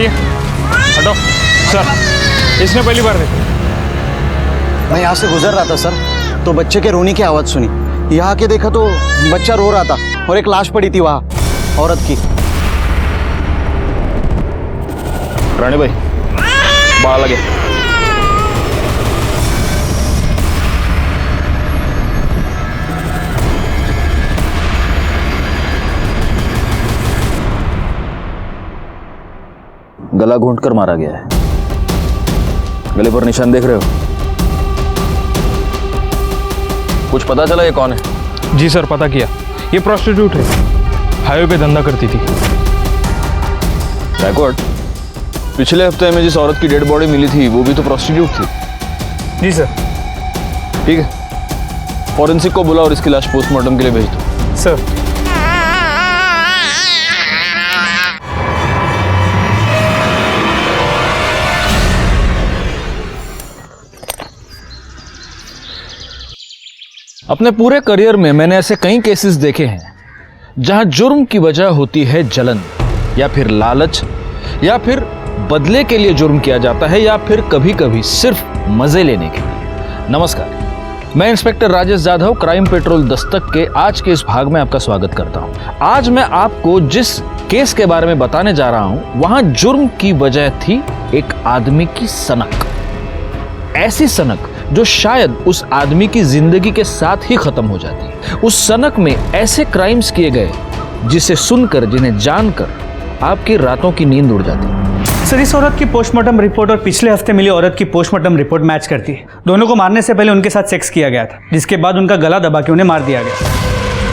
हटिए, हटो सर। इसने पहली बार देखा। मैं यहाँ से गुजर रहा था सर, तो बच्चे के रोने की आवाज़ सुनी। यहाँ के देखा तो बच्चा रो रहा था और एक लाश पड़ी थी वहाँ, औरत की। रानी भाई बाहर लगे। गला घोंट कर मारा गया है। गले पर निशान देख रहे हो? कुछ पता चला ये कौन है? जी सर, पता किया। ये प्रोस्टिट्यूट है, हाईवे पे धंधा करती थी। बैकवर्ड, पिछले हफ्ते में जिस औरत की डेड बॉडी मिली थी वो भी तो प्रोस्टिट्यूट थी। जी सर। ठीक है, फॉरेंसिक को बुला और इसकी लाश पोस्टमार्टम के लिए भेज दो। सर। अपने पूरे करियर में मैंने ऐसे कई केसेस देखे हैं जहां जुर्म की वजह होती है जलन, या फिर लालच, या फिर बदले के लिए जुर्म किया जाता है, या फिर कभी कभी सिर्फ मजे लेने के लिए। नमस्कार, मैं inspector Rajesh Jadhav, crime petrol Dastak के आज के इस भाग में आपका स्वागत करता हूं। आज मैं आपको जिस केस के बारे में बताने जा रहा हूं, वहां जुर्म की वजह थी एक आदमी की सनक। ऐसी सनक जो शायद उस आदमी की जिंदगी के साथ ही खत्म हो जाती। उस सनक में ऐसे क्राइम्स किए गए जिसे सुनकर, जिन्हें जानकर आपकी रातों की नींद उड़ जाती। सर, इस औरत की पोस्टमार्टम रिपोर्ट और पिछले हफ्ते मिली औरत की पोस्टमार्टम रिपोर्ट मैच करती है। दोनों को मारने से पहले उनके साथ सेक्स किया गया था, जिसके बाद उनका गला दबा के उन्हें मार दिया गया।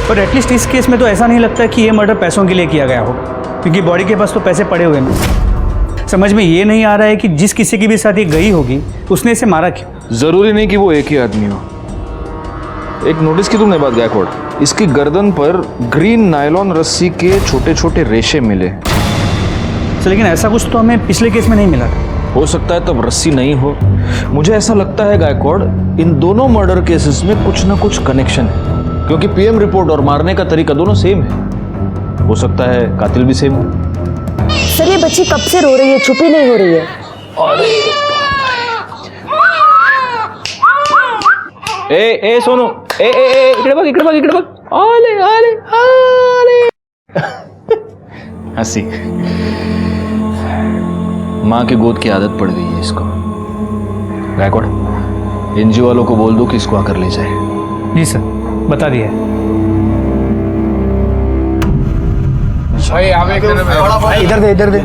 और एटलीस्ट इस केस में तो ऐसा नहीं लगता कि ये मर्डर पैसों के लिए किया गया हो, क्योंकि बॉडी के पास तो पैसे पड़े हुए हैं। समझ में ये नहीं आ रहा है कि जिस किसी की भी साथ ये गई होगी उसने इसे मारा क्यों। जरूरी नहीं कि वो एक ही आदमी हो। एक नोटिस की तुमने बात गायकवाड़, इसकी गर्दन पर ग्रीन नायलॉन रस्सी के छोटे छोटे रेशे मिले। सर, लेकिन ऐसा कुछ तो हमें पिछले केस में नहीं मिला था। हो सकता है तब रस्सी नहीं हो। मुझे ऐसा लगता है गायकवाड़, इन दोनों मर्डर केसेस में कुछ ना कुछ कनेक्शन है, क्योंकि पीएम रिपोर्ट और मारने का तरीका दोनों सेम है। हो सकता है कातिल भी सेम हो। सर, ये बच्ची कब से रो रही है, चुप ही नहीं हो रही है। अरे ए सोनू, ए इकडे बघ, इकडे बघ, इकडे बघ। आले आले आले। हंसी। माँ की गोद की आदत पड़ गई है इसको। गायकवाड़, एनजीओ वालों को बोल दो कि इसको आकर ले जाए। जी सर, बता दिया। इधर दे, इधर दे।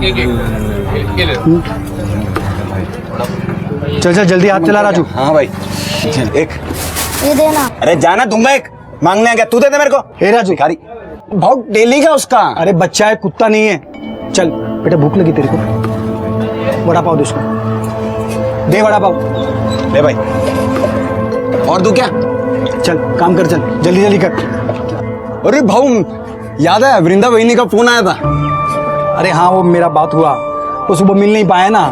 चल चल जल्दी हाथ चला राजू। हाँ भाई, चल एक। ये देना। अरे जाना दूंगा, एक मांगने आ गया, तू दे दे मेरे को। हे राजू, भिखारी बहुत डेली का उसका। अरे बच्चा है, कुत्ता नहीं है। चल बेटा, भूख लगी तेरे को, वड़ा पाव दे उसको, दे वड़ा पाव। ले भाई, और दू क्या? चल काम कर, चल जल्दी जल्दी कर। अरे भाऊ, याद है वृंदा बहिनी का फोन आया था? अरे हाँ, वो मेरा बात हुआ, वो सुबह मिल नहीं पाया ना,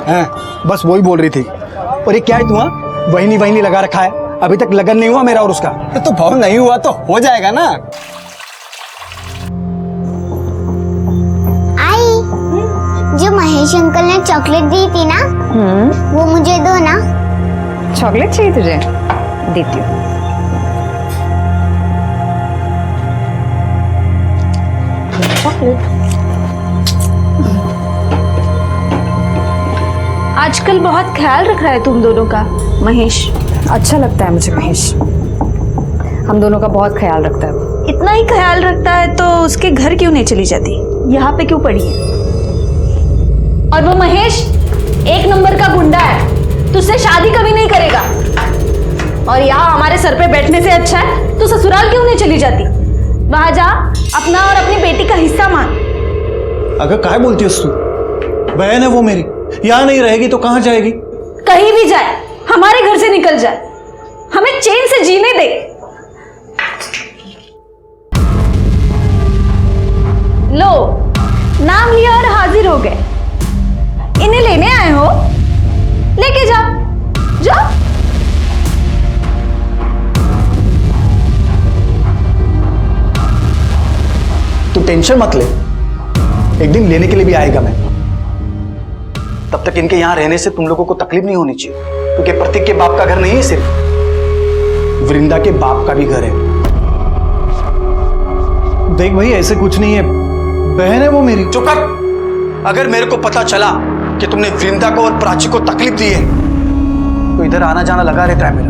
बस वही बोल रही थी। और ये क्या है, तुम्हारा वहीनी वहीनी लगा रखा है, अभी तक लगन नहीं हुआ मेरा और उसका। तो भाव नहीं हुआ तो हो जाएगा ना। आई, जो महेश अंकल ने चॉकलेट दी थी ना, वो मुझे दो ना। चॉकलेट चाहिए तुझे? देती हूँ। चॉकलेट। आजकल बहुत ख्याल रख रहा है तुम दोनों का महेश। अच्छा लगता है मुझे महेश, हम दोनों का बहुत ख्याल रखता है। इतना ही ख्याल रखता है तो उसके घर क्यों नहीं चली जाती, यहाँ पे क्यों पड़ी है? और वो महेश एक नंबर का गुंडा है, तुझसे शादी कभी नहीं करेगा। और यहाँ हमारे सर पे बैठने से अच्छा है तो ससुराल क्यों नहीं चली जाती? वहां जा, अपना और अपनी बेटी का हिस्सा मांग। अगर काय बोलती है तू? बहन है वो मेरी, यहाँ नहीं रहेगी तो कहाँ जाएगी? कहीं भी जाए, हमारे घर से निकल जाए, हमें चैन से जीने दे। लो, नाम लिया और हाजिर हो गए। इन्हें लेने आए हो, लेके जाओ, जाओ। तू टेंशन मत ले, एक दिन लेने के लिए भी आएगा मैं। तब तक इनके यहाँ रहने से तुम लोगों को तकलीफ नहीं होनी चाहिए, क्योंकि प्रतीक के बाप का घर नहीं है सिर्फ, वृंदा के बाप का भी घर है। देख भाई ऐसे कुछ नहीं है, बहन है वो मेरी। चुप कर। अगर मेरे को पता चला कि तुमने वृंदा को और प्राची को तकलीफ दी है तो इधर आना जाना लगा रहता है मेरा।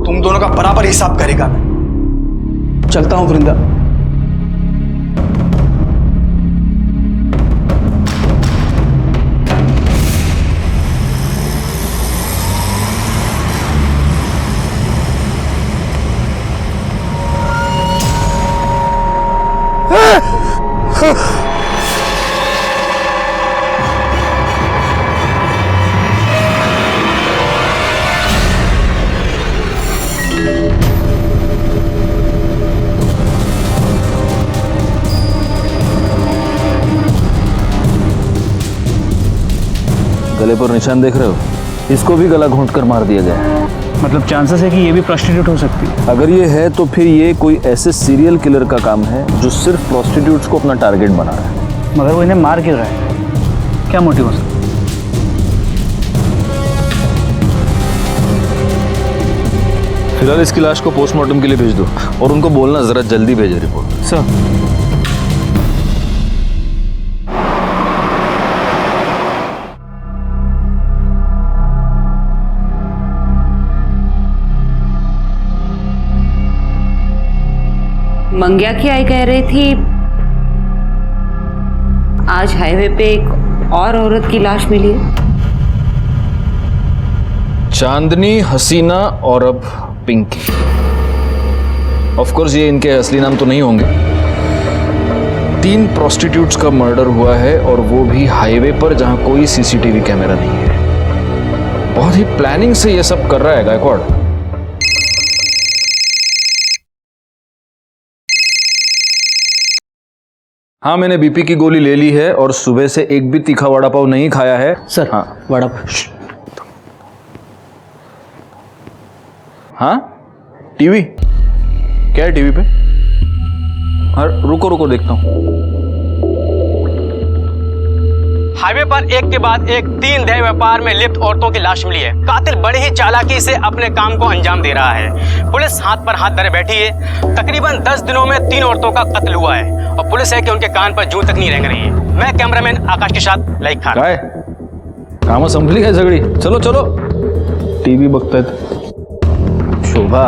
तुम दोनों का बराबर हिसाब करेगा मैं। चलता हूं वृंदा। गले पर निशान देख रहे हो? इसको भी गला घोंट कर मार दिया गया है। मतलब चांसेस है कि ये भी प्रोस्टिट्यूट हो सकती है। अगर ये है तो फिर ये कोई ऐसे सीरियल किलर का काम है जो सिर्फ प्रोस्टिट्यूट्स को अपना टारगेट बना रहा है। मगर वो इन्हें मार क्यों रहा है? क्या मोटिव हो सकता है? फिलहाल इसकी लाश को पोस्टमार्टम के लिए भेज दो और उनको बोलना जरा जल्दी भेजे रिपोर्ट। सर, मंग्या की आई कह रही थी आज हाईवे पे एक और औरत की लाश मिली है। चांदनी, हसीना और अब पिंकी। ऑफ कोर्स ये इनके असली नाम तो नहीं होंगे। 3 प्रोस्टिट्यूट्स का मर्डर हुआ है और वो भी हाईवे पर जहां कोई सीसीटीवी कैमरा नहीं है। बहुत ही प्लानिंग से ये सब कर रहा है गायकवाड़। हाँ, मैंने बीपी की गोली ले ली है और सुबह से एक भी तीखा वड़ा पाव नहीं खाया है। सर, हाँ वड़ा हाँ, टीवी क्या है टीवी पे? हाँ, रुको रुको देखता हूँ। हाईवे पर एक के बाद एक 3 देह व्यापार में लिप्त औरतों की लाश मिली है। कातिल बड़े ही चालाकी से अपने काम को अंजाम दे रहा है। पुलिस हाथ पर हाथ धरे बैठी है। तकरीबन 10 दिनों में 3 औरतों का कत्ल हुआ है और पुलिस है कि उनके कान पर जूं तक नहीं रेंग रही है। मैं कैमरामैन आकाश के साथ लाइक खान। काय काम संभली है झगड़ी। चलो चलो, टीवी बघतायत। शोभा,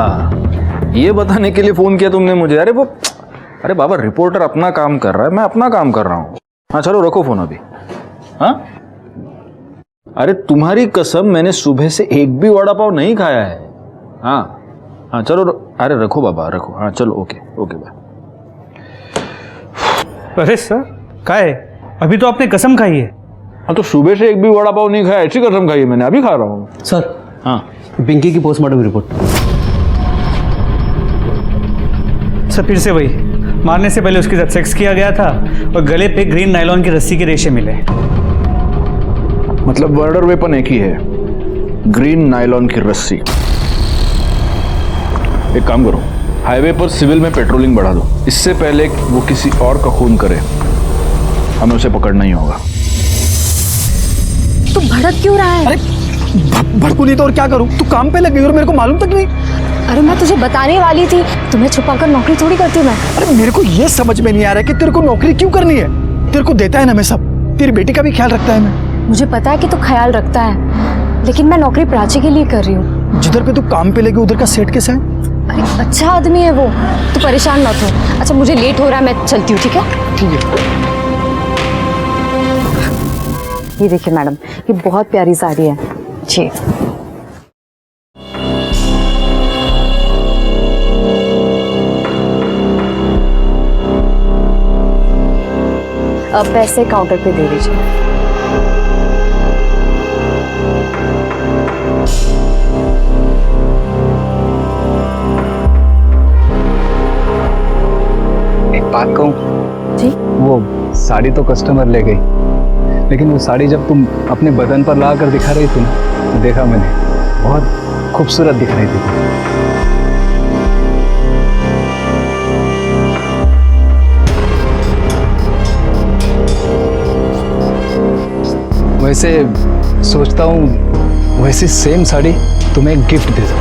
ये बताने के लिए फोन किया तुमने मुझे? अरे बाबा, रिपोर्टर अपना काम कर रहा है, मैं अपना काम कर रहा हूँ। हाँ चलो, रखो फोन अभी। हाँ, अरे तुम्हारी कसम, मैंने सुबह से एक भी वड़ा पाव नहीं खाया है। हाँ हाँ चलो, अरे रखो बाबा, रखो। हाँ चलो, ओके ओके बाय। अरे सर, क्या है? अभी तो आपने कसम खाई है। हाँ तो सुबह से एक भी वड़ा पाव नहीं खाया, ऐसी कसम खाई है मैंने, अभी खा रहा हूँ। सर, हाँ, पिंकी की पोस्टमार्टम रिपोर्ट। सर, फिर से वही, मारने से पहले उसके साथ सेक्स किया गया था और गले पे ग्रीन नायलॉन की रस्सी के रेशे मिले। मतलब मर्डर वेपन एक ही है, ग्रीन नायलॉन की रस्सी। एक काम करो, हाईवे पर सिविल में पेट्रोलिंग बढ़ा दो। इससे पहले वो किसी और का खून करे, हमें उसे पकड़ना ही होगा। तू भड़क क्यों रहा है? अरे भड़कू नहीं तो और क्या करूं? तू काम पे लग गई और मेरे को मालूम तक नहीं। अरे मैं तुझे बताने वाली थी, तुम्हें छुपाकर नौकरी थोड़ी करती हूँ मैं। अरे मेरे को ये समझ में नहीं आ रहा है कि तेरे को नौकरी क्यों करनी है। तेरे को देता है ना मैं सब, तेरी बेटी का भी ख्याल रखता है मैं। मुझे पता है कि तू ख्याल रखता है, लेकिन मैं नौकरी प्राची के लिए कर रही हूँ। जिधर पे तू काम पे लगी उधर का सेट कैसा है? अरे अच्छा आदमी है वो, तू परेशान मत हो। अच्छा मुझे लेट हो रहा है, मैं चलती हूँ, ठीक है? ठीक है। ये देखिए मैडम, ये बहुत प्यारी साड़ी है जी। अब पैसे काउंटर पे दे दीजिए। बात कहूँ जी? वो साड़ी तो कस्टमर ले गई, लेकिन वो साड़ी जब तुम अपने बदन पर ला कर दिखा रही थी ना, तो देखा मैंने, बहुत खूबसूरत दिख रही थी तुम। वैसे सोचता हूँ वैसी सेम साड़ी तुम्हें एक गिफ्ट दे दूँ,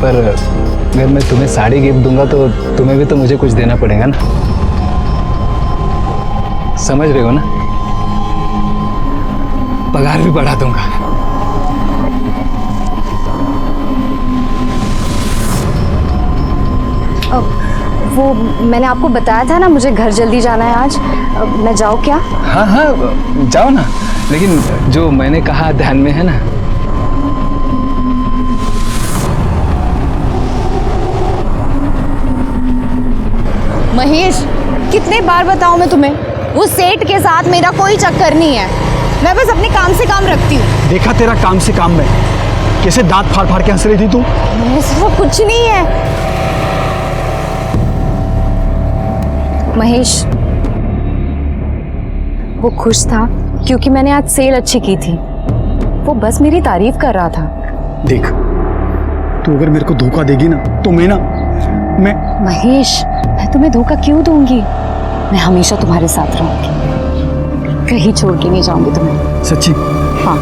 पर अगर मैं तुम्हें साड़ी गिफ्ट दूंगा तो तुम्हें भी तो मुझे कुछ देना पड़ेगा ना, समझ रहे हो ना? पगार भी बढ़ा दूंगा। वो मैंने आपको बताया था ना, मुझे घर जल्दी जाना है आज। मैं जाऊँ क्या? हाँ हाँ जाओ ना, लेकिन जो मैंने कहा ध्यान में है ना? महेश, कितने बार बताऊं मैं तुम्हें, उस सेठ के साथ मेरा कोई चक्कर नहीं है। मैं बस अपने काम से काम रखती हूँ। देखा तेरा काम से काम में कैसे दांत फाड़ फाड़ के हंस रही थी तू। ऐसा कुछ नहीं है महेश। वो खुश था क्योंकि मैंने आज सेल अच्छी की थी। वो बस मेरी तारीफ कर रहा था। देख, तू अगर मेरे को धोखा देगी ना तो मैं महेश, मैं तुम्हें धोखा क्यों दूंगी? मैं हमेशा तुम्हारे साथ रहूंगी, कहीं छोड़ के नहीं जाऊंगी तुम्हें। सच्ची? हाँ।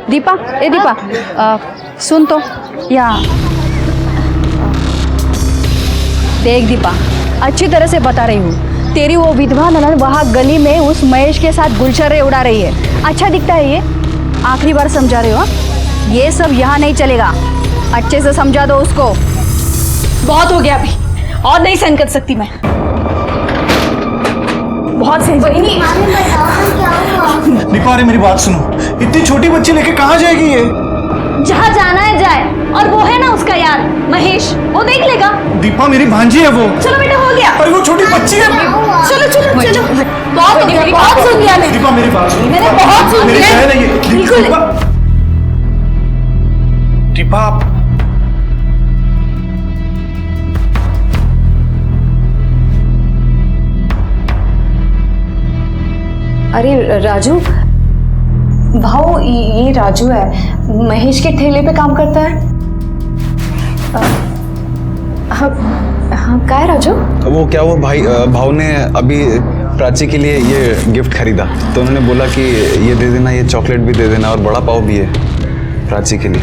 दीपा, ए दीपा, सुन तो, या देख दीपा, अच्छी तरह से बता रही हूँ, तेरी वो विधवा ननद वहाँ गली में उस महेश के साथ गुलछर्रे उड़ा रही है। अच्छा दिखता है ये? आखिरी बार समझा रहे हो? ये सब यहाँ नहीं चलेगा, अच्छे से समझा दो उसको। बहुत हो गया अभी, और नहीं सहन कर सकती मैं। बहुत सही बनी। दीपा, अरे मेरी बात सुनो, इतनी छोटी बच्ची लेके कहाँ जाएगी ये? जहाँ जाना है जाए, और वो है ना उसका यार महेश, वो देख लेगा। दीपा मेरी भांजी है वो। चलो बेटा, हो गया। अरे वो छोटी बच्ची है। चलो चलो चलो, बहुत हो गया, बहुत सुन लिया मैंने। दीपा मेरी बात सुनो, मैंने बहुत सुन मेरी लिया। बहन है ये। बिल्कुल। दीपा अरे राजू, भाऊ, ये राजू है, महेश के ठेले पे काम करता है। हाँ, क्या है राजू? वो क्या, वो भाव ने अभी प्राची के लिए ये गिफ्ट खरीदा, तो उन्होंने बोला कि ये दे देना, ये चॉकलेट भी दे देना, और बड़ा पाव भी है प्राची के लिए।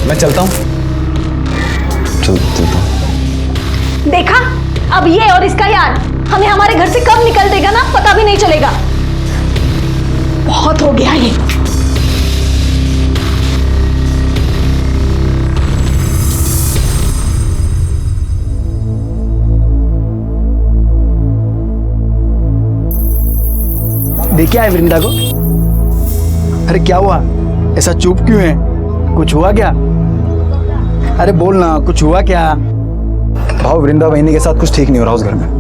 मैं चलता हूँ। चलता हूँ। देखा, अब ये और इसका यार हमें हमारे घर से कब निकल देगा ना, पता भी नहीं चलेगा। बहुत हो गया ये। देखा है वृंदा को? अरे क्या हुआ, ऐसा चुप क्यों है? कुछ हुआ क्या? अरे बोल ना, कुछ हुआ क्या? भाव, वृंदा बहनी के साथ कुछ ठीक नहीं हो रहा उस घर में।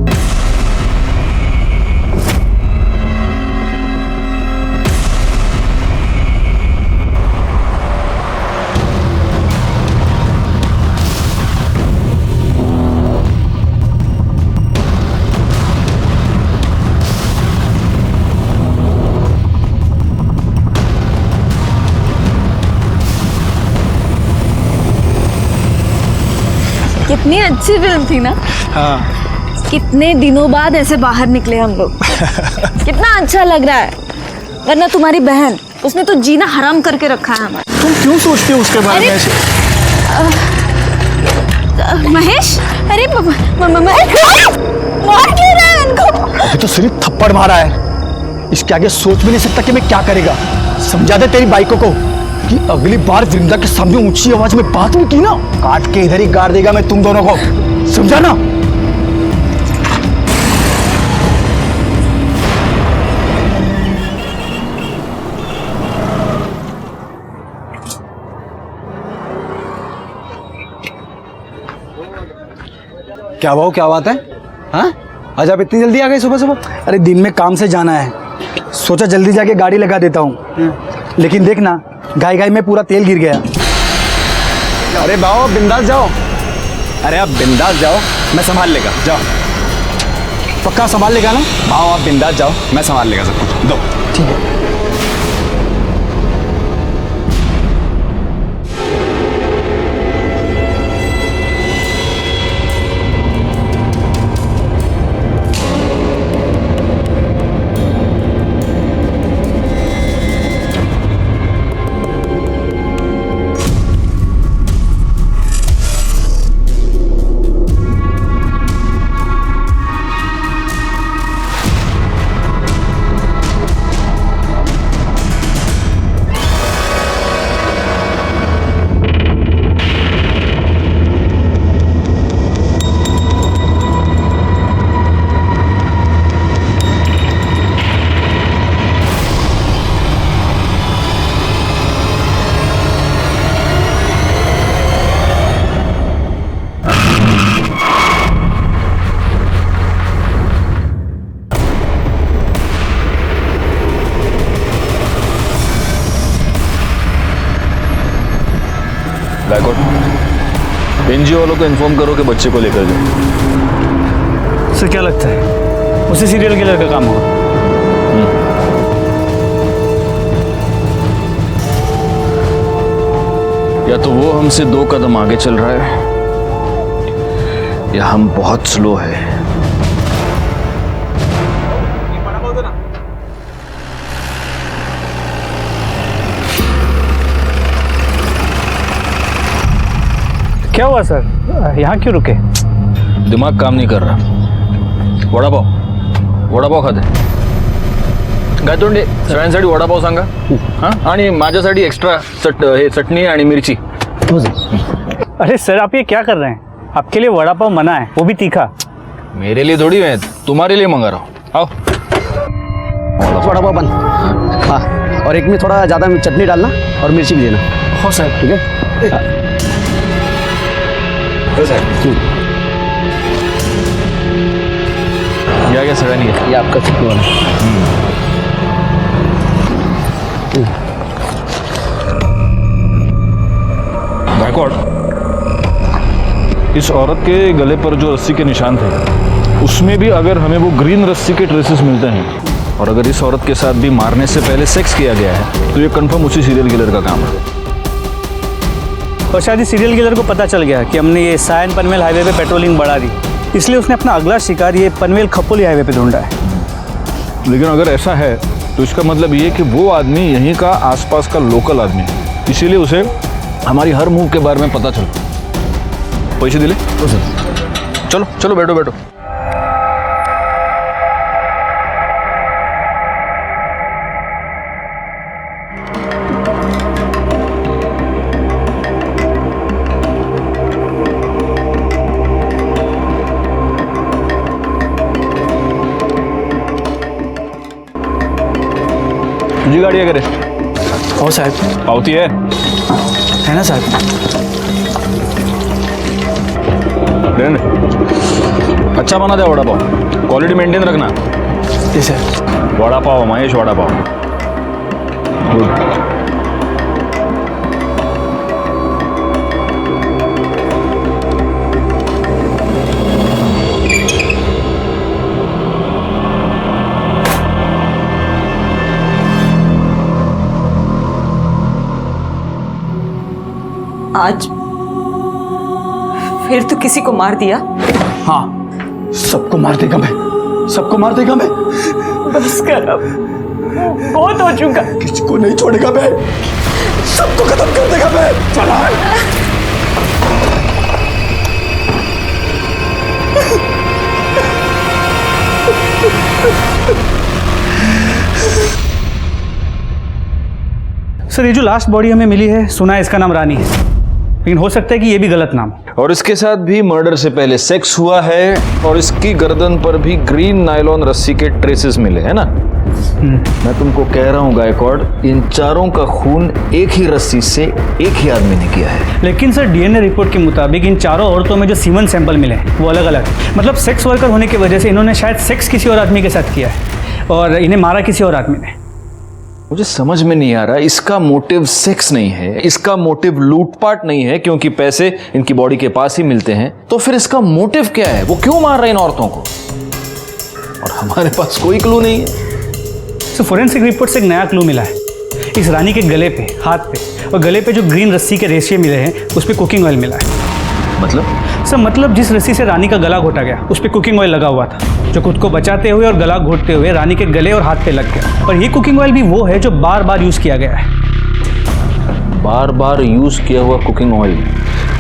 कितनी अच्छी फिल्म थी ना। हाँ। कितने दिनों बाद ऐसे बाहर निकले हम लोग। कितना अच्छा लग रहा है। वरना तुम्हारी बहन, उसने तो जीना हराम करके रखा है हमारा। तुम क्यों सोचते हो उसके बारे में ऐसे? महेश, अरे महेश, मार क्यों रहा है इनको? अभी तो सिर्फ थप्पड़ मारा है, इसके आगे सोच भी नहीं सकता कि मैं क्या करेगा। समझा दे तेरी बाइकों को कि अगली बार वृंदा के सामने ऊंची आवाज में बात भी की ना, काट के इधर ही गाड़ देगा मैं तुम दोनों को, समझा ना? क्या भाव, क्या बात है? हाँ, आज आप इतनी जल्दी आ गए सुबह सुबह? अरे दिन में काम से जाना है, सोचा जल्दी जाके गाड़ी लगा देता हूँ, लेकिन देखना गाय गाय में पूरा तेल गिर गया। अरे भाव, आप बिंदास जाओ। अरे आप बिंदास जाओ, मैं संभाल लेगा, जाओ। पक्का संभाल लेगा ना? भाव, आप बिंदास जाओ, मैं संभाल लेगा सब कुछ। दो। ठीक है। गायकवाड़, एनजीओ वालों को इन्फॉर्म करो कि बच्चे को लेकर जाओ। सर क्या लगता है उसी सीरियल किलर का काम होगा? या तो वो हमसे 2 कदम आगे चल रहा है या हम बहुत स्लो है। क्या हुआ सर, यहाँ क्यों रुके? दिमाग काम नहीं कर रहा। वडापाव खाते गायतोंडे सगळ्यांसाठी वडापाव सांगा हां, आणि माझ्यासाठी एक्स्ट्रा चटणी आणि मिरची। अरे सर आप ये क्या कर रहे हैं? आपके लिए वड़ा पाव मना है, वो भी तीखा। मेरे लिए थोड़ी है, तुम्हारे लिए मंगा रहा हूँ। आओ वड़ा पाव बन। हाँ, और एक में थोड़ा ज़्यादा चटनी डालना और मिर्ची भी देना। हो सर, ठीक है। या क्या सगळ्यांनी ये आपका चटनी वाला। गायकवाड़, इस औरत के गले पर जो रस्सी के निशान थे उसमें भी अगर हमें वो ग्रीन रस्सी के ट्रेसेस मिलते हैं और अगर इस औरत के साथ भी मारने से पहले सेक्स किया गया है तो ये कंफर्म उसी सीरियल किलर का काम है। और शायद इस सीरियल किलर को पता चल गया कि हमने ये सायन पनवेल हाईवे पे पेट्रोलिंग बढ़ा दी, इसलिए उसने अपना अगला शिकार ये पनवेल खपोली हाईवे पे ढूंढा है। लेकिन अगर ऐसा है तो इसका मतलब ये कि वो आदमी यहीं का आसपास का लोकल आदमी है, इसीलिए उसे हमारी हर मूव के बारे में पता चलता। पैसे दिले तो सर, चलो चलो बैठो बैठो। तुझी गाड़ी है करे? हो साहब। पावती है ना साहब? अच्छा बना दे वड़ा पाव, क्वालिटी मेंटेन रखना। जी सर। वड़ा पाव महेश, वड़ा पाव। गुड। आज फिर तो किसी को मार दिया? हाँ, सबको मार देगा मैं, सबको मार देगा मैं। बस कर अब, बहुत हो चुका। किसको नहीं छोड़ेगा मैं, सबको खत्म कर देगा मैं। चला। सर ये जो लास्ट बॉडी हमें मिली है, सुना है इसका नाम रानी है, लेकिन हो सकता है कि ये भी गलत नाम हो। और इसके साथ भी मर्डर से पहले सेक्स हुआ है और इसकी गर्दन पर भी ग्रीन नायलॉन रस्सी के ट्रेसेस मिले हैं ना। मैं तुमको कह रहा हूँ गायकवाड़, इन चारों का खून एक ही रस्सी से एक ही आदमी ने किया है। लेकिन सर डीएनए रिपोर्ट के मुताबिक इन चारों औरतों में जो सीमन सैंपल मिले हैं वो अलग अलग, मतलब सेक्स वर्कर होने की वजह से इन्होंने शायद सेक्स किसी और आदमी के साथ किया है और इन्हें मारा किसी और आदमी ने। मुझे समझ में नहीं आ रहा, इसका मोटिव सेक्स नहीं है, इसका मोटिव लूटपाट नहीं है क्योंकि पैसे इनकी बॉडी के पास ही मिलते हैं, तो फिर इसका मोटिव क्या है? वो क्यों मार रहे हैं इन औरतों को? और हमारे पास कोई क्लू नहीं है। तो फोरेंसिक रिपोर्ट से एक नया क्लू मिला है। इस रानी के गले पे, हाथ पे और गले पे जो ग्रीन रस्सी के रेशे मिले हैं उस पर कुकिंग ऑयल मिला है। मतलब? सर मतलब जिस रस्सी से रानी का गला घोटा गया उस पर कुकिंग ऑयल लगा हुआ था, जो खुद को बचाते हुए और गला घोटते हुए रानी के गले और हाथ पे लग गया। और ये कुकिंग ऑयल भी वो है जो बार बार यूज किया गया है। बार बार यूज किया हुआ कुकिंग ऑयल।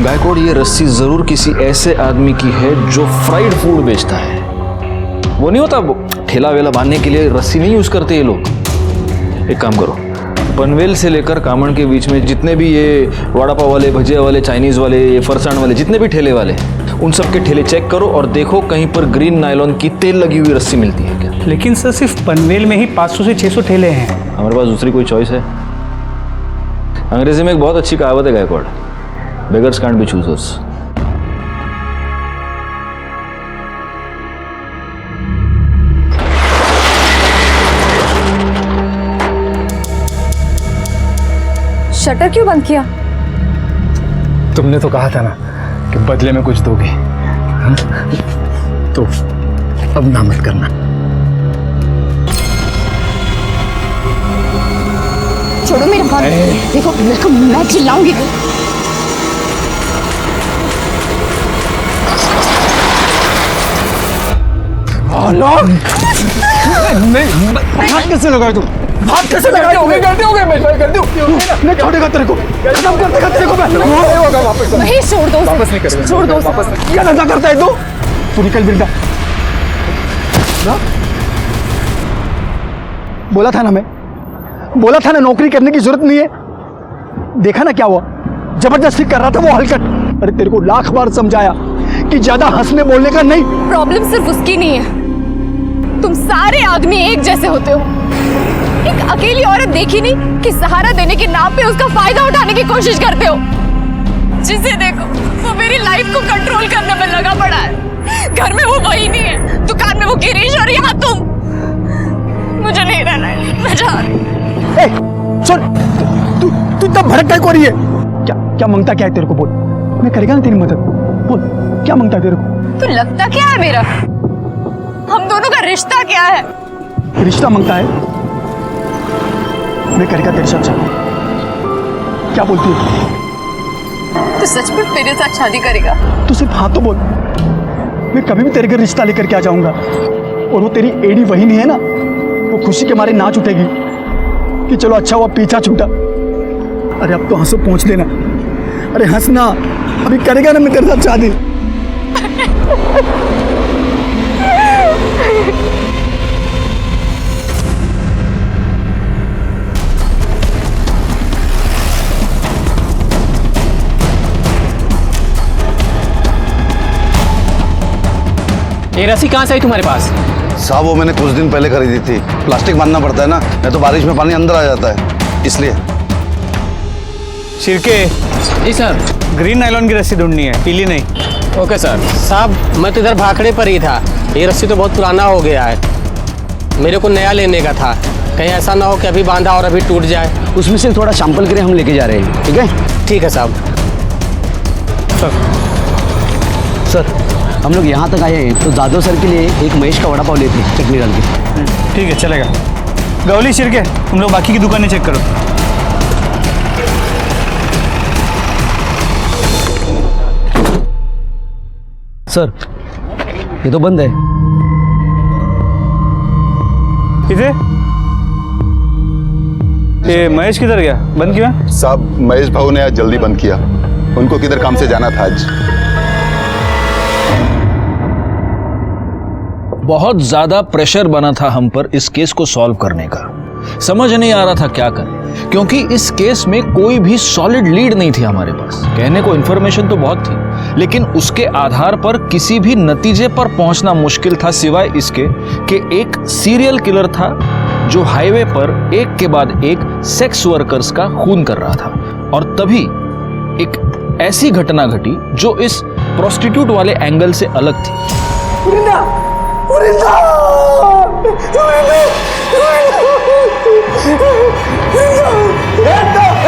गायकवाड़, ये रस्सी जरूर किसी ऐसे आदमी की है जो फ्राइड फूड बेचता है। वो नहीं होता, वो ठेला वेला बांधने के लिए रस्सी नहीं यूज करते ये लोग। एक काम करो, पनवेल से लेकर कामण के बीच में जितने भी ये वड़ा पाव वाले, भजिया वाले, चाइनीज वाले, ये फरसाण वाले, जितने भी ठेले वाले, उन सब के ठेले चेक करो और देखो कहीं पर ग्रीन नायलॉन की तेल लगी हुई रस्सी मिलती है क्या। लेकिन सर सिर्फ पनवेल में ही 500 से 600 ठेले हैं। हमारे पास दूसरी कोई चॉइस है? अंग्रेजी में एक बहुत अच्छी कहावत है Gaikwad, beggars can't be choosers. Shutter क्यों बंद किया? तुमने तो कहा था ना कि बदले में कुछ दोगे, हाँ? तो अब ना मत करना। छोड़ो मेरे हाथ, देखो देखो मैं चिल्लाऊंगी। हाथ कैसे लगाए तुम? हाथ कैसे लगाए? गलती हो गई मैं गलती नहीं छोड़ेगा तेरे को, खत्म कर देगा तेरे को मैं। नहीं छोड़ दो, वापस नहीं करेगा। छोड़ दो। क्या नशा करता है तू निकल वृंदा। बोला था ना मैं, बोला था ना नौकरी करने की जरूरत नहीं है। देखा ना क्या हुआ, जबरदस्ती कर रहा था वो हलकट। अरे तेरे को लाख बार समझाया कि ज्यादा हंसने बोलने का नहीं। प्रॉब्लम सिर्फ उसकी नहीं है, तुम सारे आदमी एक जैसे होते हो। एक अकेली औरत देखी नहीं कि सहारा देने के नाम पे उसका फायदा उठाने की कोशिश करते हो। जिसे देखो वो मेरी लाइफ को कंट्रोल करने में लगा पड़ा है। घर में वो वही नहीं है, दुकान में वो गिरीश और यहाँ तुम। मुझे नहीं रहना है, मैं जा रही हूँ। सुन, तू इतना भड़क काय को रही है? क्या क्या मांगता क्या है तेरे को? बोल, मैं करेगा ना तेरी मदद। बोल क्या मांगता है तेरे को? तो लगता क्या है मेरा? हम दोनों का रिश्ता क्या है? रिश्ता मांगता है? मैं करेगा तेरे साथ शादी। क्या बोलती है? तो सचमुच मेरे साथ शादी करेगा? तू सिर्फ हाँ तो बोल, मैं कभी भी तेरे घर रिश्ता लेकर के आ जाऊंगा। और वो तेरी एडी वही नहीं है ना, वो खुशी के मारे नाच उठेगी कि चलो अच्छा हुआ पीछा छूटा। अरे अब तो हंसो पहुंच देना। अरे हंसना, अभी करेगा ना मैं तेरे साथ शादी। ये रस्सी कहाँ से आई तुम्हारे पास? साहब वो मैंने कुछ दिन पहले खरीदी थी। प्लास्टिक बांधना पड़ता है ना, नहीं तो बारिश में पानी अंदर आ जाता है, इसलिए। शिरके, जी सर। ग्रीन नायलॉन की रस्सी ढूंढनी है, पीली नहीं। Okay sir. साहब मैं तो इधर भाखड़े पर ही था, ये रस्सी तो बहुत पुराना हो गया है, मेरे को नया लेने का था। कहीं ऐसा ना हो कि अभी बांधा और अभी टूट जाए। उसमें से थोड़ा सैंपल के लिए हम लेके जा रहे हैं, ठीक है? ठीक है साहब। सर हम लोग यहाँ तक आए हैं तो जादव सर के लिए एक महेश का वड़ा पाव लेते हैं चटनी डाल के। ठीक है चलेगा। गौली, शिरके, तुम लोग बाकी की दुकानें चेक करो। सर ये तो बंद है। किसे? ये महेश किधर गया? बंद क्यों है? साहब महेश भाऊ ने आज जल्दी बंद किया, उनको किधर काम से जाना था आज। बहुत ज्यादा प्रेशर बना था हम पर इस केस को सॉल्व करने का। समझ नहीं आ रहा था क्या करें, क्योंकि इस केस में कोई भी सॉलिड लीड नहीं थी हमारे पास। कहने को इन्फॉर्मेशन तो बहुत थी, लेकिन उसके आधार पर किसी भी नतीजे पर पहुंचना मुश्किल था, सिवाय इसके कि एक सीरियल किलर था जो हाईवे पर एक के बाद एक सेक्स वर्कर्स का खून कर रहा था। और तभी एक ऐसी घटना घटी जो इस प्रोस्टिट्यूट वाले एंगल से अलग थी।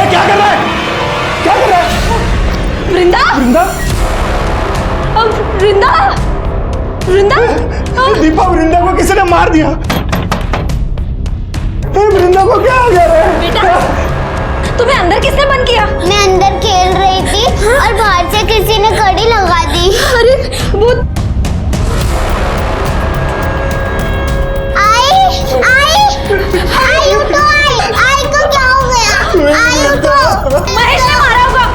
क्या कर रहा है? क्या कर रहा है? वृंदा, वृंदा, वृंदा, वृंदा। दीपा, वृंदा को किसी ने मार दिया। वृंदा को क्या हो गया रे? बेटा, तुम्हें अंदर किसने बंद किया? मैं अंदर खेल रही थी और बाहर से किसी ने कड़ी लगा दी। अरे वो आई उठो, आई को क्या हो गया? आई उठो। महेश ने मारा होगा।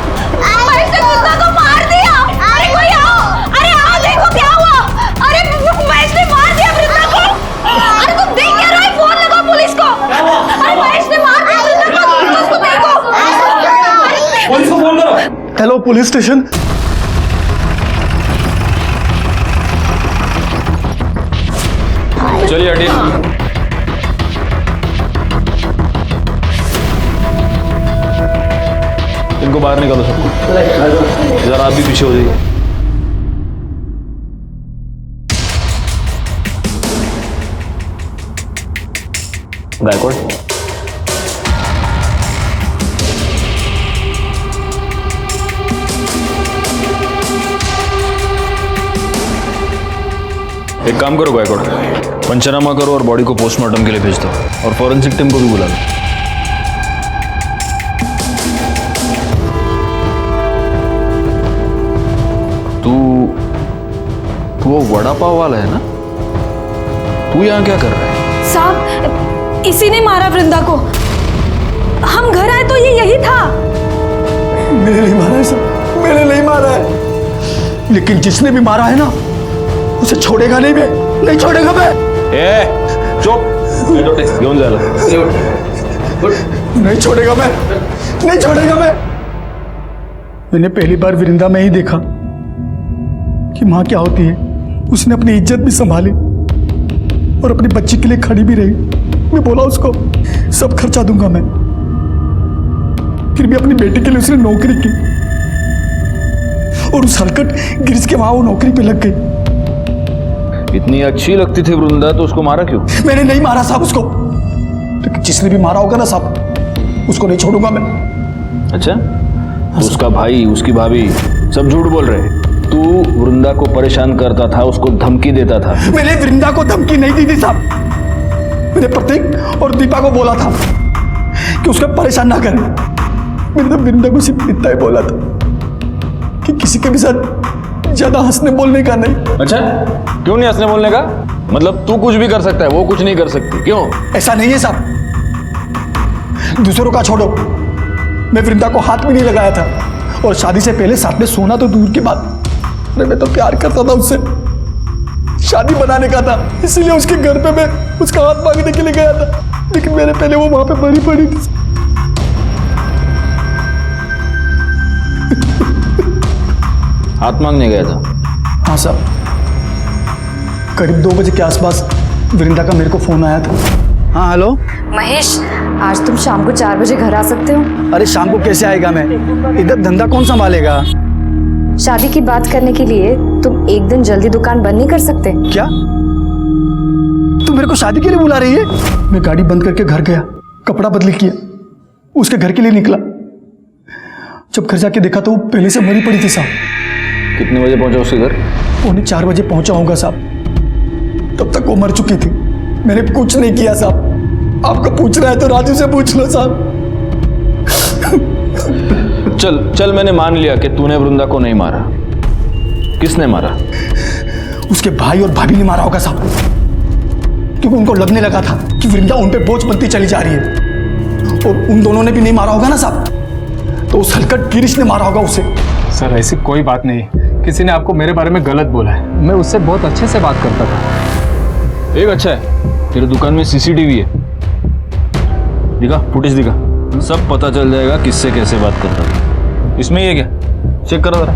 महेश ने वृंदा को मार दिया। अरे कोई आओ, अरे आओ देखो क्या हुआ। अरे महेश ने मार दिया वृंदा को। अरे तुम देख क्या रहे हो? फोन लगाओ पुलिस को। अरे महेश ने मार दिया वृंदा को, उसको देखो। पुलिस को फोन करो। Hello police station. चलिए हटिए। इनको बाहर निकालो सबको। जरा आप भी पीछे हो जाइए। गायकवाड़, एक काम करो गायकवाड़, पंचनामा करो और बॉडी को पोस्टमार्टम के लिए भेज दो और फॉरेंसिक टीम को भी बुला लो। तू वो वड़ा पाव वाला है ना? तू यहाँ क्या कर रहा है? साहब, इसी ने मारा वृंदा को। हम घर आए तो ये यही था। मैंने नहीं मारा है सर, मैंने नहीं मारा है। लेकिन जिसने भी मारा है ना, उसे छोड़ेगा नहीं मैं, नहीं छोड़ेगा मैं। चुप, घेऊन जायला। नहीं छोड़ेगा मैं, नहीं छोड़ेगा मैं। मैंने पहली बार वृंदा में ही देखा कि माँ क्या होती है। उसने अपनी इज्जत भी संभाली और अपनी बच्ची के लिए खड़ी भी रही। मैं बोला उसको सब खर्चा दूंगा मैं, फिर भी अपनी बेटी के लिए उसने नौकरी की और उस हलकट गिरीश के वहां वो नौकरी पे लग गई। इतनी अच्छी लगती थी वृंदा तो उसको मारा क्यों? मैंने नहीं मारा साहब उसको, लेकिन जिसने भी मारा होगा ना साहब, उसको नहीं छोड़ूंगा मैं। अच्छा, तो उसका भाई, उसकी भाभी सब झूठ बोल रहे। तू वृंदा को परेशान करता था, उसको धमकी देता था। मैंने वृंदा को धमकी नहीं दी थी साहब। मैंने प्रतीक और दीपा को बोला था कि उसको परेशान ना करें। मैंने तो वृंदा को सिर्फ इतना ही बोला था कि किसी के भी साथ ज्यादा हंसने बोलने का नहीं। अच्छा, क्यों नहीं हंसने बोलने का? मतलब तू कुछ भी कर सकता है, वो कुछ नहीं कर सकती, क्यों? ऐसा नहीं है साहब, दूसरों का छोड़ो, मैं वृंदा को हाथ भी नहीं लगाया था और शादी से पहले साथ में सोना तो दूर की बात, मैं तो प्यार करता था उससे, शादी बनाने का था, इसीलिए उसके घर पे मैं उसका हाथ मांगने के लिए गया था। लेकिन मेरे पहले वो वहां पे मरी पड़ी थी। हाथ मांगने गया था? हाँ साहब, करीब 2 बजे के आसपास वृंदा का मेरे को फोन आया था। हाँ हेलो महेश, आज तुम शाम को 4 बजे घर आ सकते हो? अरे शाम को कैसे आएगा मैं, इधर धंधा कौन संभालेगा? शादी की बात करने के लिए तुम एक दिन जल्दी दुकान बंद नहीं कर सकते? क्या तू मेरे को शादी के लिए बुला रही है? मैं गाड़ी बंद करके घर गया, कपड़ा बदली किया, उसके घर के लिए निकला। जब घर जाके देखा तो वो पहले से मरी पड़ी थी साहब। कितने बजे पहुंचा उसके घर? 4:45 बजे पहुंचा होगा साहब, तब तक वो मर चुकी थी। मैंने कुछ नहीं किया साहब, आपको पूछना है तो राजू से पूछ लो साहब। चल चल, मैंने मान लिया कि तूने वृंदा को नहीं मारा। किसने मारा? उसके भाई और भाभी ने मारा होगा साहब, क्योंकि उनको लगने लगा था कि वृंदा उन पे बोझ बनती चली जा रही है। और उन दोनों ने भी नहीं मारा होगा ना साहब, तो उस हलकट गिरीश ने मारा होगा उसे। सर ऐसी कोई बात नहीं, किसी ने आपको मेरे बारे में गलत बोला है। मैं उससे बहुत अच्छे से बात करता था। एक अच्छा है, तेरे दुकान में सीसीटीवी है, दिखा, फुटेज दिखा, सब पता चल जाएगा किससे कैसे बात करता था। इसमें ये क्या, चेक करो जरा।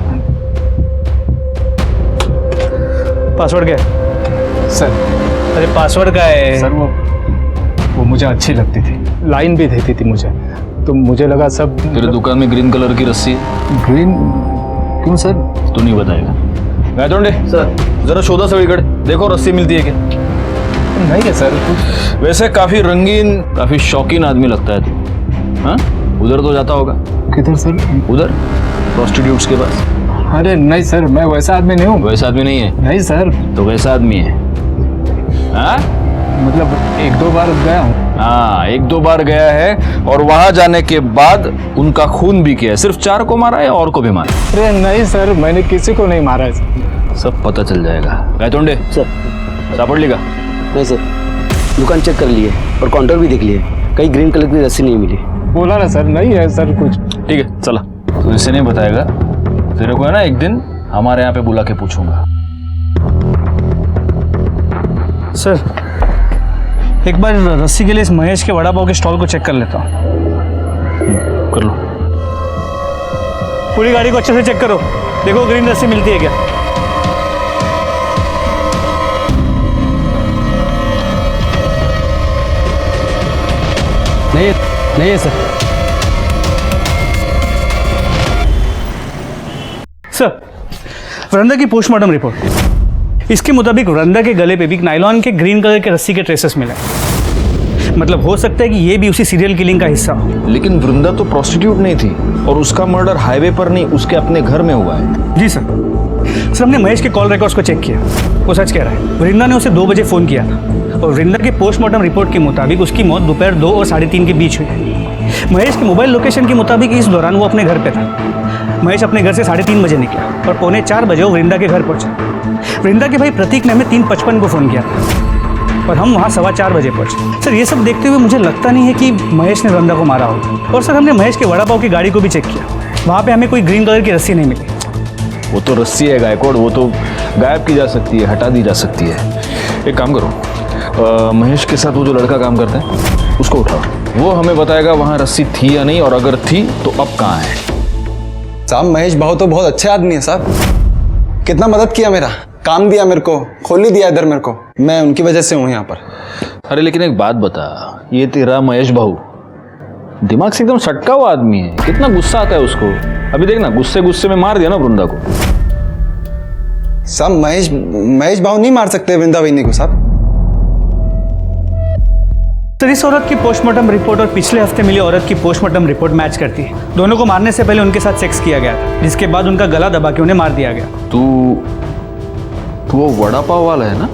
पासवर्ड क्या है? सर अरे पासवर्ड क्या है? सर वो मुझे अच्छी लगती थी, लाइन भी देती थी मुझे, तो मुझे लगा सब। तेरे दुकान में ग्रीन कलर की रस्सी है? ग्रीन क्यों सर? तू नहीं बताएगा। गायतोंडे सर, जरा शोधा सगळीकडे, देखो रस्सी मिलती है क्या? नहीं है सर। वैसे काफी रंगीन, काफी शौकीन आदमी लगता है तू। हाँ, उधर तो जाता होगा। किधर सर? उधर प्रोस्टिट्यूट्स के पास। अरे नहीं सर, मैं वैसा आदमी नहीं हूँ। वैसा आदमी नहीं है? नहीं सर। तो वैसा आदमी है? हाँ, मतलब 1-2 बार गया हूँ। हाँ, 1-2 बार गया है और वहां जाने के बाद उनका खून भी किया है। सिर्फ 4 को मारा है और को भी मारा? अरे नहीं सर, मैंने किसी को नहीं मारा है। सब पता चल जाएगा। गायतोंडे सर, सापड़ लेगा? नहीं सर, दुकान चेक कर लिए और काउंटर भी देख लिए, कहीं ग्रीन कलर की रस्सी नहीं मिली। बोला ना सर, नहीं है सर कुछ। ठीक है, चला। तो इसे नहीं बताएगा, तेरे को है ना एक दिन हमारे यहाँ पे बुला के पूछूंगा। सर, एक बार रस्सी के लिए इस महेश के वड़ा पाव के स्टॉल को चेक कर लेता हूँ। कर लो। पूरी गाड़ी को अच्छे से चेक करो, देखो ग्रीन रस्सी मिलती है क्या। नहीं है सर। सर, वृंदा की पोस्टमार्टम रिपोर्ट, इसके मुताबिक वृंदा के गले पे भी नायलॉन के ग्रीन कलर के रस्सी के ट्रेसेस मिले। मतलब हो सकता है कि ये भी उसी सीरियल किलिंग का हिस्सा हो। लेकिन वृंदा तो प्रोस्टिट्यूट नहीं थी और उसका मर्डर हाईवे पर नहीं, उसके अपने घर में हुआ है। जी सर, सर हमने महेश के कॉल रिकॉर्ड्स को चेक किया, वो सच कह रहा है। वृंदा ने उसे 2 बजे फ़ोन किया था और वृंदा के पोस्टमार्टम रिपोर्ट के मुताबिक उसकी मौत दोपहर 2 और 3:30 के बीच हुई है। महेश के मोबाइल लोकेशन के मुताबिक इस दौरान वो अपने घर पे था। महेश अपने घर से 3:30 बजे निकला और 3:45 बजे वो वृंदा के घर पहुंचा। वृंदा के भाई प्रतीक ने हमें 3:55 को फ़ोन किया था और हम वहाँ 4:15 बजे पहुंचे। सर ये सब देखते हुए मुझे लगता नहीं है कि महेश ने वृंदा को मारा होगा। और सर हमने महेश के वड़ा पाव की गाड़ी को भी चेक किया, वहाँ पे हमें कोई ग्रीन कलर की रस्सी नहीं मिली। वो तो रस्सी है गायकवाड़, वो तो गायब की जा सकती है, हटा दी जा सकती है। एक काम करो, महेश के साथ वो जो लड़का काम करता है उसको उठाओ, वो हमें बताएगा वहाँ रस्सी थी या नहीं, और अगर थी तो अब कहाँ है। साहब महेश भाव तो बहुत अच्छे आदमी है साहब, कितना मदद किया, मेरा काम दिया, मेरे को खोली दिया इधर मेरे को, मैं उनकी वजह से हूँ यहाँ पर। अरे लेकिन एक बात बता, ये तेरा महेश भाऊ दिमाग से एकदम सटका हुआ आदमी है, कितना गुस्सा आता है उसको। अभी देखना, गुस्से गुस्से में मार दिया ना वृंदा को। साहब महेश भाऊ नहीं मार सकते वृंदा वहीनी को साहब। सर इस औरत की पोस्टमार्टम रिपोर्ट और पिछले हफ्ते मिली औरत की पोस्टमार्टम रिपोर्ट मैच करती है। दोनों को मारने से पहले उनके साथ सेक्स किया गया था, जिसके बाद उनका गला दबा के उन्हें मार दिया गया। तू वो वड़ा पाव वाला है ना,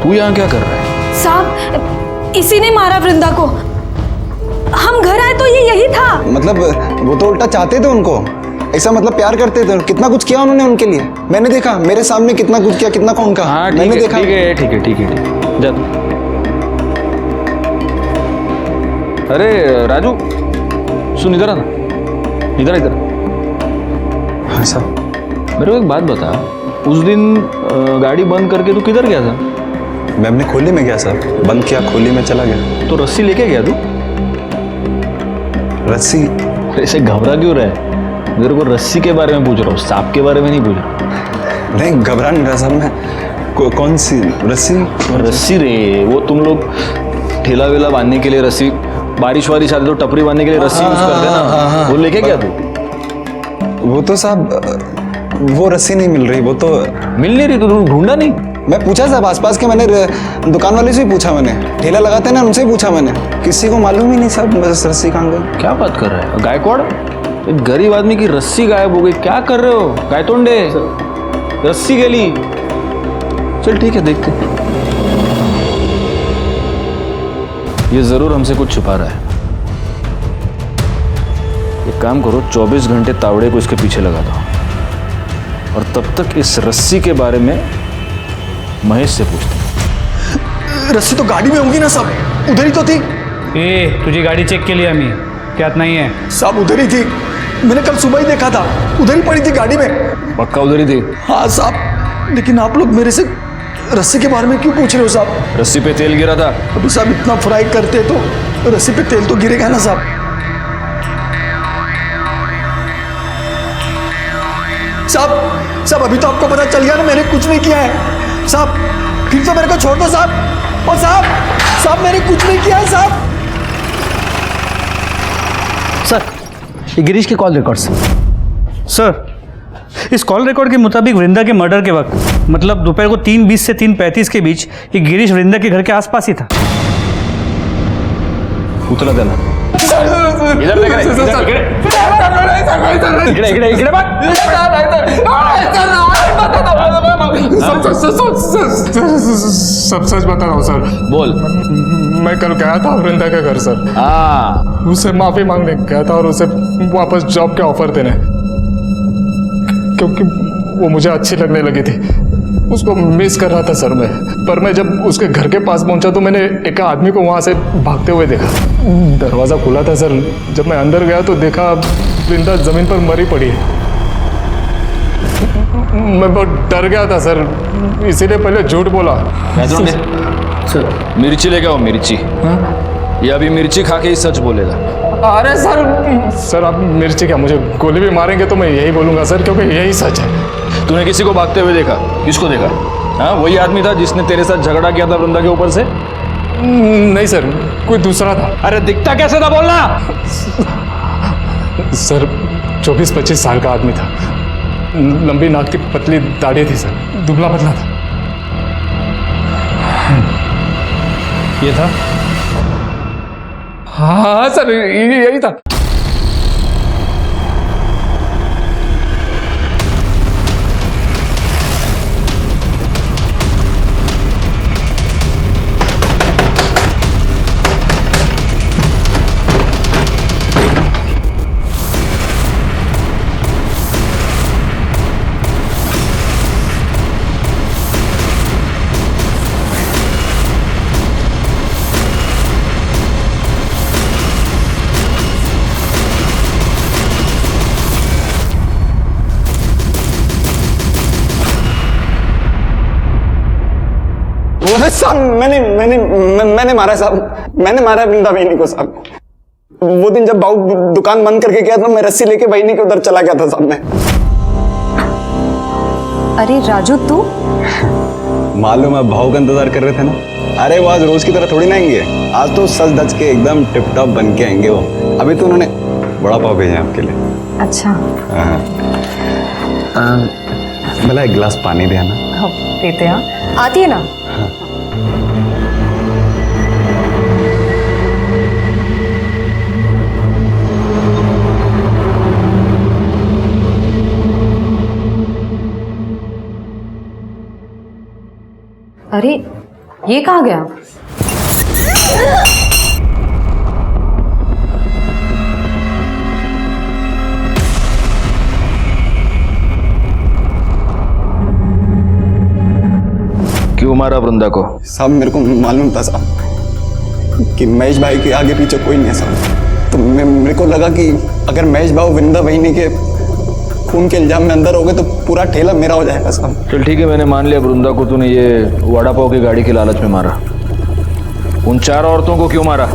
तू यहाँ क्या कर रहा है? साहब इसी ने मारा वृंदा को, हम घर आए तो ये यही था। मतलब वो तो उल्टा चाहते थे उनको, ऐसा मतलब प्यार करते थे, कितना कुछ किया उन्होंने उनके लिए, मैंने देखा मेरे सामने कितना कुछ किया, कितना कौन का। हाँ मैंने देखा। ठीक है जा तू। अरे राजू सुन, इधर आना, इधर। हाँ साहब। मेरे को एक बात बता, उस दिन गाड़ी बंद करके तू किधर गया था? मैं अपने खोली में गया साहब, बंद किया, खोली में चला गया। तो रस्सी लेके गया तू? रस्सी? ऐसे घबरा क्यों रहा है? मेरे को रस्सी के बारे में पूछ रहा हूँ, सांप के बारे में नहीं पूछ रहा। नहीं घबरा नहीं रहा साहब मैं। कौन सी रस्सी? रस्सी रे, वो तुम लोग ठेला वेला बांधने के लिए रस्सी, बारिश वारिश आती तो टपरी बांधने के लिए रस्सी यूज करते हैं ना, वो लेके गया तू? वो तो साहब वो रस्सी नहीं मिल रही, वो तो मिल नहीं रही, तो तुम ढूंढा नहीं? मैं पूछा साहब आसपास के, मैंने दुकान वाले से भी पूछा, मैंने ठेला लगाते हैं ना उनसे भी पूछा मैंने, किसी को मालूम ही नहीं साहब बस रस्सी कहाँ गई। क्या बात कर रहा है गायकवाड़, एक गरीब आदमी की रस्सी गायब हो गई, क्या कर रहे हो गायतोंडे? रस्सी गली, चल ठीक है देखते। ये जरूर हमसे कुछ छुपा रहा है। एक काम करो, 24 घंटे तावड़े को इसके पीछे लगा दो, और तब तक इस रस्सी के बारे में महेश से पूछते। रस्सी तो गाड़ी में होगी ना साहब, उधर ही तो थी। तुझी गाड़ी चेक के लिए हमें क्या नहीं है साहब? उधर ही थी, मैंने कल सुबह ही देखा था, उधर ही पड़ी थी गाड़ी में। पक्का उधर ही थी? हाँ साहब, लेकिन आप लोग मेरे से रस्सी के बारे में क्यों पूछ रहे हो साहब? रस्सी पे तेल गिरा था। अभी साहब इतना फ्राई करते तो रस्सी पे तेल तो गिरेगा ना साहब। साहब अभी तो आपको पता चल गया ना मैंने कुछ नहीं किया है साहब, फिर तो मेरे को छोड़ दो साहब। और साहब मैंने कुछ नहीं किया है साहब। सर ये गिरीश के कॉल रिकॉर्ड्स। सर इस कॉल रिकॉर्ड के मुताबिक वृंदा के मर्डर के वक्त, मतलब दोपहर को 3:20 से 3:35 के बीच, ये गिरीश वृंदा के घर के आसपास ही था। उतला देना इधर देख रहे, इकडे बात। सब सच बता रहा हूँ सर। बोल। मैं कल गया था वृंदा के घर सर। उसे माफी मांगने गया था और उसे वापस जॉब के ऑफर देने, क्योंकि वो मुझे अच्छी लगने लगी थी, उसको मिस कर रहा था सर मैं। पर मैं जब उसके घर के पास पहुंचा तो मैंने एक आदमी को वहां से भागते हुए देखा। दरवाज़ा खुला था सर, जब मैं अंदर गया तो देखा वृंदा जमीन पर मरी पड़ी है। मैं बहुत डर गया था सर, इसीलिए पहले झूठ बोला। सर मिर्ची लेके आओ, मिर्ची। ये अभी मिर्ची खा के ही सच बोलेगा। अरे सर आप मिर्ची क्या, मुझे गोली भी मारेंगे तो मैं यही बोलूंगा सर, क्योंकि यही सच है। तूने किसी को भागते हुए देखा? किसको देखा? हाँ वही आदमी था जिसने तेरे साथ झगड़ा किया था वृंदा के ऊपर से? नहीं सर, कोई दूसरा था। अरे दिखता कैसे था बोलना? सर 24-25 साल का आदमी था, लंबी नाक की पतली दाढ़ी थी सर, दुबला पतला था। ये था? हाँ सर यही था। साहब मैंने मारा साहब, मैंने मारा वृंदा बहनी को साहब। वो दिन जब बाबू दुकान बंद करके गया था, मैं रस्सी लेके बहनी के उधर चला गया था साहब मैं। अरे राजू तू मालूम है भाव का इंतजार कर रहे थे ना। अरे वो आज रोज की तरह थोड़ी ना आएंगे, आज तो सज धज के एकदम टिप टॉप बन के आएंगे वो। अभी तो उन्होंने बड़ा पाव भेजा है आपके लिए। अच्छा भला एक गिलास पानी दे ना। हाँ देते हैं, आती है ना। अरे ये कहाँ गया? क्यों मारा वृंदा को? साहब मेरे को मालूम था साहब कि महेश भाई के आगे पीछे कोई नहीं है साहब। तो मेरे को लगा कि अगर महेश भाई वृंदा बहनी के खून के इल्जाम में अंदर हो गए तो पूरा ठेला मेरा हो जाएगा साहब। चल ठीक है, मैंने मान लिया वृंदा को तूने ये वड़ा पाव की गाड़ी की लालच में मारा। उन 4 औरतों को क्यों मारा?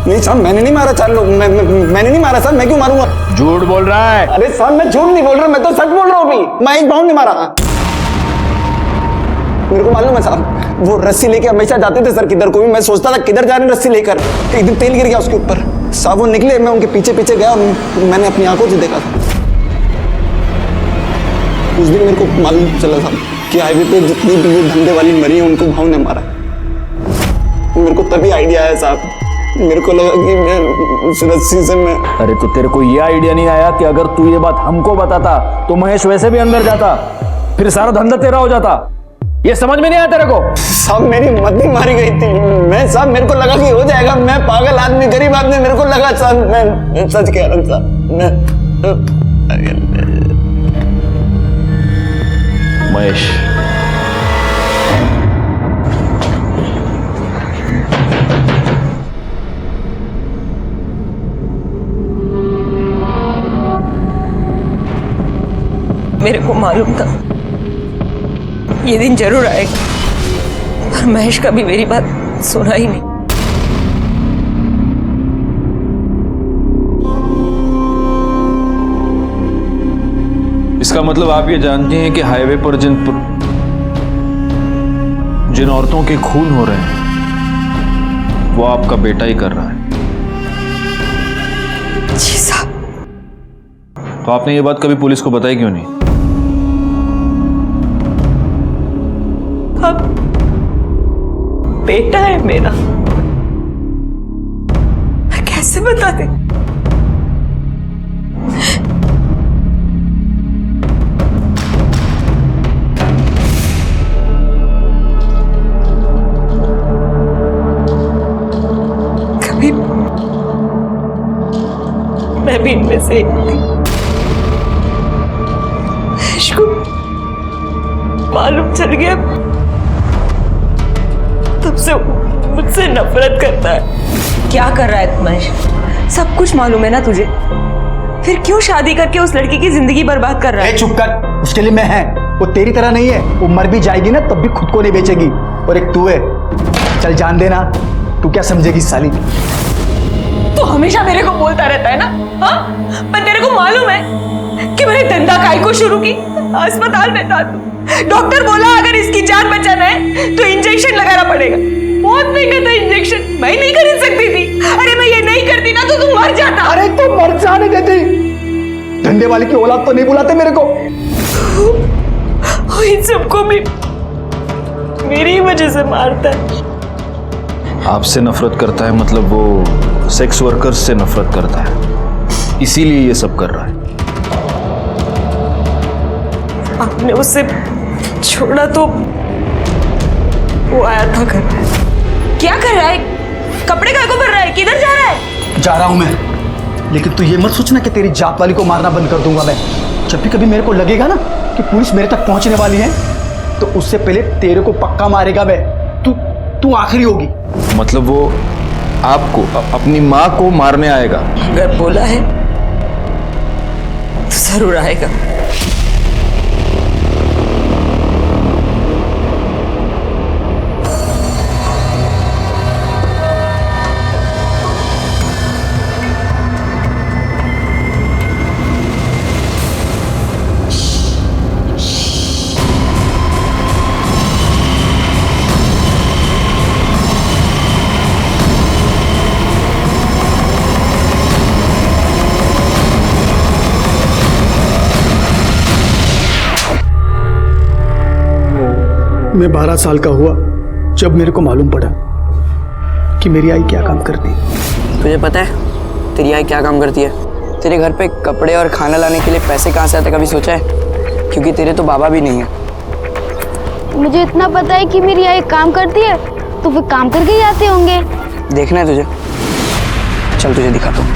नहीं साहब मैंने नहीं मारा 4 लोग, मैंने नहीं मारा साहब। मैं क्यों मारूंगा? झूठ बोल रहा है। अरे साहब मैं झूठ नहीं बोल रहा, मैं तो सच बोल रहा हूँ। अभी महेश भाऊ ने मारा। मेरे को मालूम है साहब, वो रस्सी लेके हमेशा जाते थे सर किधर को भी। मैं सोचता था किधर जा रहे हैं रस्सी लेकर, एक दिन तेल गिर गया उसके ऊपर साहब। वो निकले, मैं उनके पीछे पीछे गया और मैंने अपनी आंखों से देखा था। उस दिन मेरे को मालूम चला था कि हाईवे पे जितनी भी ये धंधे वाली मरी है उनको भाव ने मारा। मेरे को तभी आइडिया आया साहब, मेरे को लगा कि मैं उस रस्सी से मैं। अरे तो तेरे को ये आइडिया नहीं आया कि अगर तू ये बात हमको बताता तो महेश वैसे भी अंदर जाता, फिर सारा धंधा तेरा हो जाता? ये समझ में नहीं आया तेरे को? साहब मेरी मती मारी गई थी। मैं साहब मेरे को लगा कि हो जाएगा। मैं पागल आदमी, गरीब आदमी, मेरे को लगा साहब। मैं सच कह रहा हूँ साहब। महेश मेरे को मालूम था ये दिन जरूर आएगा, पर महेश कभी मेरी बात सुना ही नहीं। इसका मतलब आप ये जानती हैं कि हाईवे पर जिन औरतों के खून हो रहे हैं वो आपका बेटा ही कर रहा है। जी साहब। तो आपने ये बात कभी पुलिस को बताई क्यों नहीं? अब बेटा है मेरा, मैं कैसे बता दे? कभी मैं भी इनमें से एक थी। इसको मालूम चल गया, तब से मुझसे नफरत करता है। क्या कर रहा है महेश? सब कुछ मालूम है ना तुझे, फिर क्यों शादी करके उस लड़की की जिंदगी बर्बाद कर रहा है? चुप कर, उसके लिए मैं है, वो तेरी तरह नहीं है। वो मर भी जाएगी ना तब भी खुद को नहीं बेचेगी। और एक तू है, चल जान देना, तू क्या समझेगी साली? तू हमेशा मेरे को बोलता रहता है ना, हाँ? पर तेरे को मालूम है कि मैंने धंधा काय को शुरू की? अस्पताल में था तू, डॉक्टर बोला अगर इसकी जान बचाना है तो इंजेक्शन लगाना पड़ेगा। बहुत महंगा था इंजेक्शन, मैं नहीं खरीद सकती थी। अरे मैं ये नहीं करती ना तो तू मर जाता। अरे तू मर जाने देती, धंधे वाले की औलाद तो नहीं बुलाते मेरे को। इन सबको भी मेरी वजह से मारता है। आपसे नफरत करता है मतलब वो सेक्स वर्कर्स से नफरत करता है, इसीलिए ये सब कर रहा है। आपने उसे छोड़ा तो वो आया था घर। क्या कर रहा है? कपड़े काय को भर रहा है? किधर जा रहा है? जा रहा हूं मैं, लेकिन तू ये मत सोचना कि तेरी जात वाली को मारना बंद कर दूंगा मैं। जब भी कभी मेरे को लगेगा ना कि पुलिस मेरे तक पहुंचने वाली है तो उससे पहले तेरे को पक्का मारेगा मैं। तू आखिरी होगी। मतलब वो आपको अपनी माँ को मारने आएगा? अगर बोला है तो जरूर आएगा। मैं 12 साल का हुआ जब मेरे को मालूम पड़ा कि मेरी आई क्या काम करती है। तुझे पता है तेरी आई क्या काम करती है? तेरे घर पे कपड़े और खाना लाने के लिए पैसे कहाँ से आते, कभी सोचा है? क्योंकि तेरे तो बाबा भी नहीं है। मुझे इतना पता है कि मेरी आई काम करती है, तो फिर काम करके ही आते होंगे। देखना है तुझे? चल तुझे दिखाता हूँ।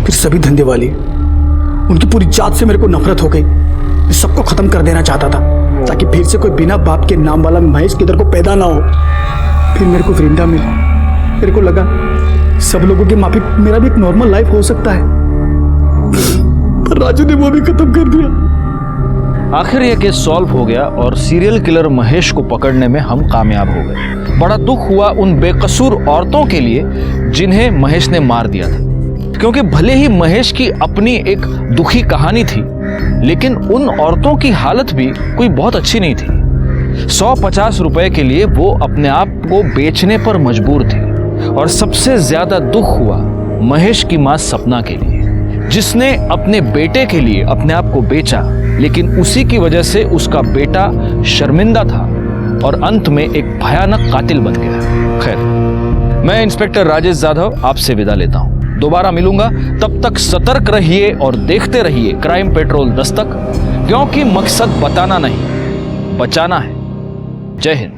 फिर सभी धंधे वाली, उनकी पूरी जात से मेरे को नफरत हो गई। मैं सबको खत्म कर देना चाहता था ताकि फिर से कोई बिना बाप के नाम वाला महेश किधर को पैदा ना हो। फिर मेरे को वृंदा मिली। मेरे को लगा सब लोगों की माफी मेरा भी एक नॉर्मल लाइफ हो सकता है, पर राजू ने वो भी खत्म कर दिया। आखिर यह केस सॉल्व हो गया और सीरियल किलर महेश को पकड़ने में हम कामयाब हो गए। बड़ा दुख हुआ उन बेकसूर औरतों के लिए जिन्हें महेश ने मार दिया था, क्योंकि भले ही महेश की अपनी एक दुखी कहानी थी, लेकिन उन औरतों की हालत भी कोई बहुत अच्छी नहीं थी। 150 रुपए के लिए वो अपने आप को बेचने पर मजबूर थे। और सबसे ज्यादा दुख हुआ महेश की मां सपना के लिए, जिसने अपने बेटे के लिए अपने आप को बेचा, लेकिन उसी की वजह से उसका बेटा शर्मिंदा था और अंत में एक भयानक कातिल बन गया। खैर, मैं इंस्पेक्टर राजेश जाधव आपसे विदा लेता हूं। दोबारा मिलूंगा, तब तक सतर्क रहिए और देखते रहिए क्राइम पेट्रोल दस्तक, क्योंकि मकसद बताना नहीं, बचाना है। जय हिंद।